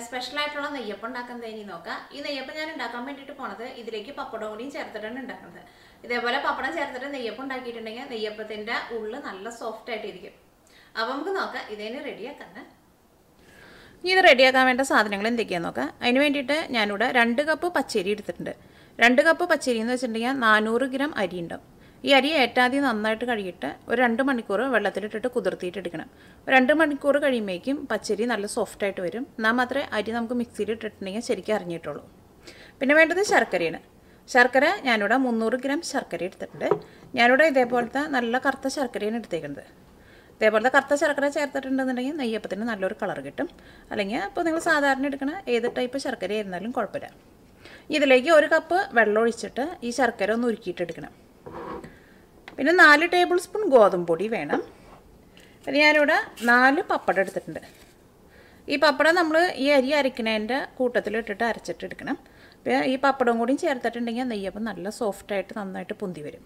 സ്പെഷ്യലായിട്ടുള്ള നെയ്യപ്പം ഉണ്ടാക്കുന്നത് ഇനി നോക്കാം. ഈ നെയ്യപ്പം ഞാൻ ഉണ്ടാക്കാൻ വേണ്ടിയിട്ട് പോണത് ഇതിലേക്ക് പപ്പടം കൂടിയും ചേർത്തിട്ടാണ് ഉണ്ടാക്കുന്നത്. ഇതേപോലെ പപ്പടം ചേർത്തിട്ട് നെയ്യപ്പം ഉണ്ടാക്കിയിട്ടുണ്ടെങ്കിൽ നെയ്യപ്പത്തിൻ്റെ ഉള്ളിൽ നല്ല സോഫ്റ്റ് ആയിട്ടിരിക്കും. അപ്പോൾ നമുക്ക് നോക്കാം ഇതിന് റെഡിയാക്കാൻ. ഇത് റെഡിയാക്കാൻ വേണ്ട സാധനങ്ങൾ എന്തൊക്കെയാണെന്ന് നോക്കാം. അതിന് വേണ്ടിയിട്ട് ഞാനിവിടെ 2 കപ്പ് പച്ചരി എടുത്തിട്ടുണ്ട്. 2 കപ്പ് പച്ചരി എന്ന് വെച്ചിട്ടുണ്ടെങ്കിൽ 400 ഗ്രാം അരി ഉണ്ടാവും. ഈ അരി ഏറ്റാദ്യം നന്നായിട്ട് കഴുകിയിട്ട് ഒരു 2 മണിക്കൂർ വെള്ളത്തിലിട്ടിട്ട് കുതിർത്തിയിട്ട് എടുക്കണം. 2 മണിക്കൂർ കഴിയുമ്പോഴേക്കും പച്ചരി നല്ല സോഫ്റ്റായിട്ട് വരും. എന്നാൽ മാത്രമേ അരി നമുക്ക് മിക്സിയിൽ ഇട്ടിട്ടുണ്ടെങ്കിൽ ശരിക്കും അറിഞ്ഞിട്ടുള്ളൂ. പിന്നെ വേണ്ടത് ശർക്കരയാണ്. ശർക്കര ഞാനിവിടെ 300 ഗ്രാം ശർക്കര എടുത്തിട്ടുണ്ട്. ഞാനിവിടെ ഇതേപോലത്തെ നല്ല കറുത്ത ശർക്കരയാണ് എടുത്തേക്കുന്നത്. ഇതേപോലത്തെ കറുത്ത ശർക്കര ചേർത്തിട്ടുണ്ടെന്നുണ്ടെങ്കിൽ നെയ്യപ്പത്തിന് നല്ലൊരു കളർ കിട്ടും. അല്ലെങ്കിൽ ഇപ്പോൾ നിങ്ങൾ സാധാരണ എടുക്കണ ഏത് ടൈപ്പ് ശർക്കര ആയിരുന്നാലും കുഴപ്പമില്ല. ഇതിലേക്ക് 1 കപ്പ് വെള്ളം ഒഴിച്ചിട്ട് ഈ ശർക്കര ഒന്ന് ഉരുക്കിയിട്ടെടുക്കണം. പിന്നെ 4 ടേബിൾ സ്പൂൺ ഗോതമ്പ് പൊടി വേണം. പിന്നെ ഞാനിവിടെ 4 പപ്പടം എടുത്തിട്ടുണ്ട്. ഈ പപ്പടം നമ്മൾ ഈ അരി അരയ്ക്കണതിൻ്റെ കൂട്ടത്തിലിട്ടിട്ട് അരച്ചിട്ട് എടുക്കണം. അപ്പോൾ ഈ പപ്പടം കൂടിയും ചേർത്തിട്ടുണ്ടെങ്കിൽ നെയ്യപ്പം നല്ല സോഫ്റ്റായിട്ട് നന്നായിട്ട് പൊന്തി വരും.